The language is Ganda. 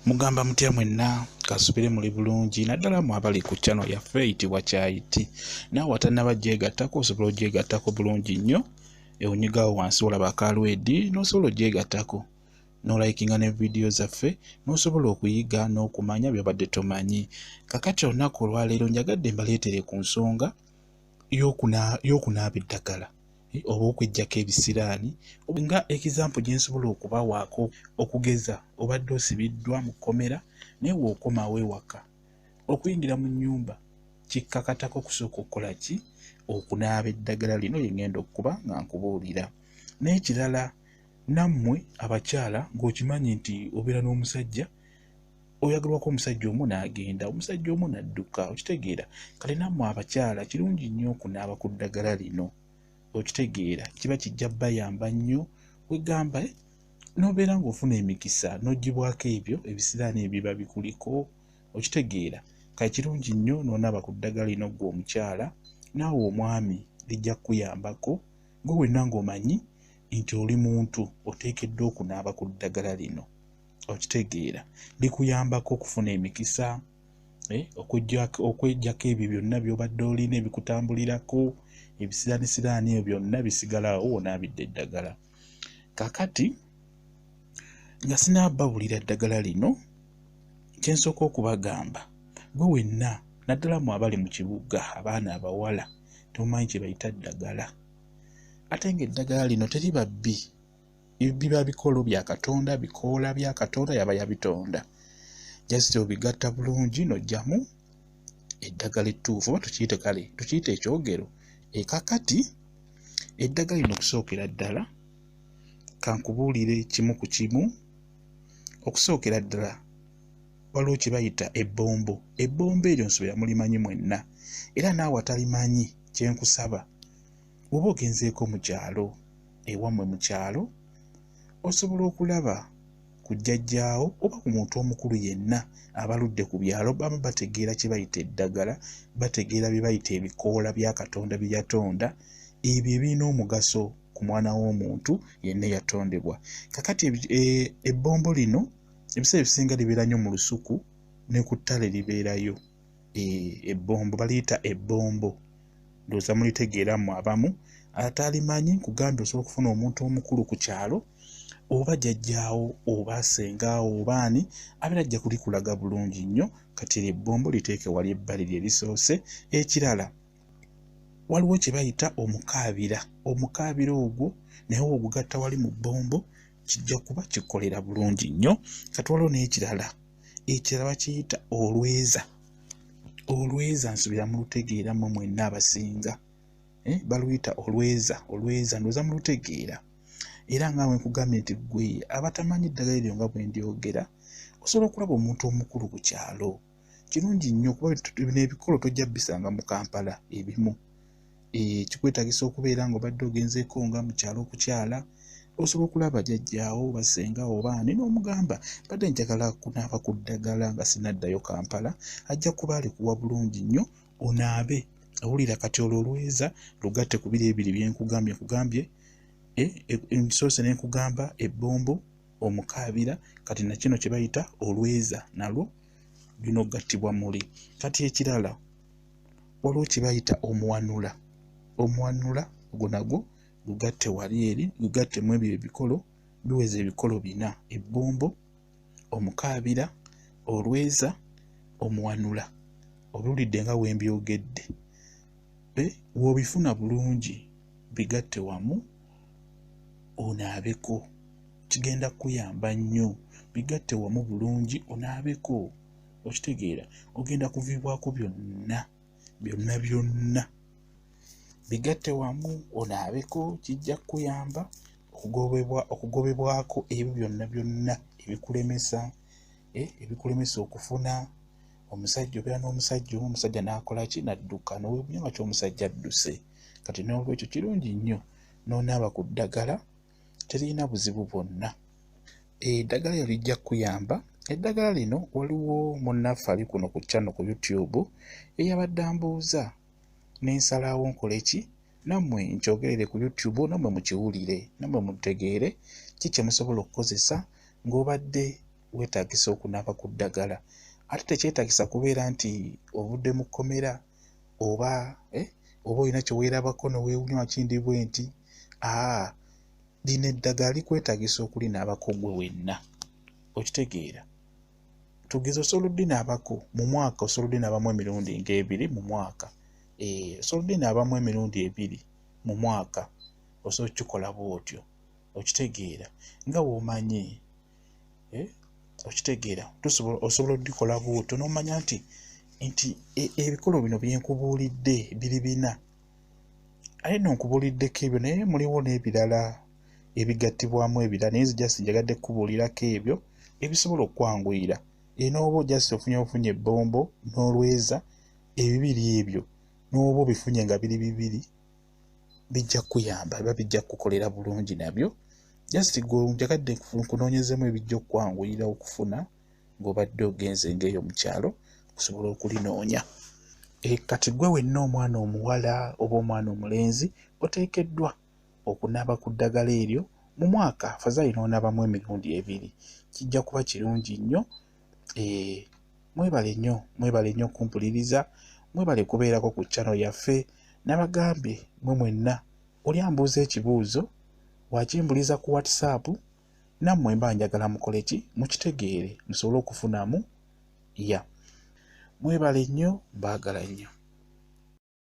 Mugamba mutya mwenna kasubire muli bulungi naddala mu abali ku channel yaffe eyitibwa Kyayiti. Naawe watannaba gyegattako osobola ogyegattako bulungi nnyo. Ewunyigawo wansi olaba akalwedi n'osobola ogyegattako n'olayikinga ne vidiyo zaffe n'osobola okuyiga n'okumanya by'obadde tomanyi. Kakati olunaku olwaleero njagadde mbaleetere ku nsonga y'okunaaba eddagala oba okweggyako ebisiraani nga ekizampu gye nsobola okubawaako okugeza obadde osibiddwa mu kkomera naye w'okomawo ewaka okuyingira mu nnyumba kikkakatako kusooka okukola ki? Okunaaba eddagala lino lye ngenda okuba nga nkubuulira. N'ekirala nammwe abakyala ng'okimanyi nti obeera n'omusajja oyagalwako omusajja omu n'agenda omusajja omu n'adduka okitegeera. Kale nammwe abakyala kirungi nnyo okunaaba ku ddagala lino okitegeera kiba kijja bayamba nnyo wegamba n'obeera ng'ofuna emikisa n'oggyibwako ebyo ebisiraani ebiba bikuliko okitegeera. Kale kirungi nnyo n'onaaba ku ddagala lino ggwe omukyala naawe omwami lijja kukuyambako gwe wenna ng'omanyi nti oli muntu oteekeddwa okunaaba ku ddagala lino okitegeera. Likuyambako okufuna emikisa okweggyako ebyo byonna by'obadde olina ebikutambulirako ebisiraanisiraani ebyo byonna bisigalawo onaabidde eddagala. Kakati nga sinaababuulira ddagala lino kye nsooka okubagamba gwe wenna naddala mu abali mu kibuga abaana abawala tomanyi kye bayita ddagala. Ate ng'eddagala lino teriba bbi biba bikolo bya Katonda bikoola bya Katonda yaba yabitonda just obigatta bulungi n'oggyamu eddagala ettuufu oba tukiyite ekyogero. Kakati eddagala lino okusookera ddala kankubuulire kimu ku kimu. Okusookera ddala waliwo kye bayita ebbombo. Ebbombo eryo nsobola mulimanyi mwenna era naawe atalimanyi kye nkusaba oba ogenzeeko mu kyalo ewammwe mu kyalo osobola okulaba ku jjajjaawo oba ku muntu omukulu yenna abaludde ku byalo bamu bategeera kye bayita eddagala bategeera bye bayita ebikoola bya Katonda bye yatonda ebyo ebirina omugaso ku mwana w'omuntu yenna eyatondebwa. Kakati ebbombo lino ebiseera ebisinga libeera nnyo mu lusuku ne ku ttale libeerayo. Ebbombo baliyita ebbombo ndowooza mulitegeeramu abamu. Atalimanyi nkugambye osobola okufuna omuntu omukulu ku kyalo oba jjajjaawo oba sengaawo oba ani abeera ajja kulikulaga bulungi nnyo. Kati ebbombo liteeke wali ebbali lye lisoose. Ekirala waliwo kye bayita omukaabira. Omukaabira ogwo naye ogugatta wali mu bbombo kijja kuba kikolera bulungi nnyo. Kati waliwo n'ekirala bakiyita olweza. Olweza nsuubira mulutegeeramu mwenna abasinga baluyita olweza ndowooza mulutegeera. Era nga bwe nkugambye nti ggwe abatamanyi ddagala eryo nga bwe ndyogera osobola okulaba omuntu omukulu ku kyalo. Kirungi nnyo kuba bino ebikolo tojja bisanga mu Kampala ebimu. Kikwetagisa okubeera ng'obadde ogenzeeko nga mu kyalo okukyala osobola okulaba jjajjaawo basengaawo oba ani n'omugamba badde njagala kunaaba ku ddagala nga sinaddayo Kampala. Ajja kuba alikuwa bulungi nnyo onaabe. Owulira kati olwo olweza lugatte ku biri ebiri bye nkugambye nsoose ne nkugamba ebbombo omukaabira kati na kino kye bayita olweza nalwo lino gattibwa muli. Kati ekirala waliwo kye bayita omuwanula. Omuwanula ogwo nagwo lugatte wali eri lugattemu ebyo ebikolo biweza ebikolo bina: ebbombo, omukaabira, olweza, omuwanula. Obiwulidde nga bwe mbyogedde. W'obifuna bulungi bigatte wamu onaabeko kigenda kuyamba nnyo. Bigatte wamu bulungi onaabeko okitegeera ogenda kuviibwako byonna bigatte wamu onaabeko kijja kuyamba okugobebwako ebyo byonna ebikulemesa okufuna omusajja. Obeera n'omusajja omu omusajja n'akola ki? N'adduka n'owebulya nga ky'omusajja adduse. Kati n'olwekyo kirungi nnyo n'onaaba ku ddagala terina buzibu bwonna. Eddagala lyo lijja kukuyamba. Eddagala lino waliwo munnaffe ali kuno ku channel ku YouTube eyabadde ambuuza n'ensalawo nkole ki nammwe nkyogerere ku YouTube nammwe mukiwulire nammwe mutegeere ki kye musobola okukozesa ng'obadde weetagisa okunaaba ku ddagala. Ate tekyetagisa kubeera nti ovudde mu kkomera oba olina kye weerabako ne weewunywa kindi bwe nti lino eddagala likwetagisa okulinaabako ggwe wenna. Okitegeera? Tugeze osobola oddinaabako mu mwaka, osobola oddinaabamu emirundi ng'ebiri mu mwaka. Osobola oddinaabamu emirundi 2 mu mwaka, osobola okukikola bw'otyo. Okitegeera? Nga bw'omanyi, okitegeera, osobola oddikola bw'otyo n'omanya nti ebikolo bino bye nkubuulidde biri 4. Ate nonkubuuliddeko ebyo naye muliwo n'ebirala ebigattibwamu ebirala, naye just njagadde kukubuulirako ebyo ebisobola okwanguyira. N'oba just ofunye ebbombo n'olweza ebibiri ebyo, n'oba obifunye nga biri 2 bijja kukuyamba, biba bijja kukukolera bulungi nabyo. Just njagadde nkunoonyezeemu ebijja okwanguyira okufuna ng'obadde ogenze ng'eyo mu kyalo okusobola okulinoonya. Kati gwe wenna omwana omuwala oba omwana omulenzi oteekeddwa okunaaba ku ddagala eryo mu mwaka. Afadhali n'onaabamu emirundi 2, kijja kuba kirungi nnyo. Mwebale nnyo kumpuliriza, mwebale kubeerako ku channel yaffe. Nabagambye mwe mwenna oli ambuuza ekibuuzo wakimbuliza ku WhatsApp, nammwe mba njagala mukole ki? Mukitegeere musobole okufunamu. Mwebale nnyo, mbaagala nnyo.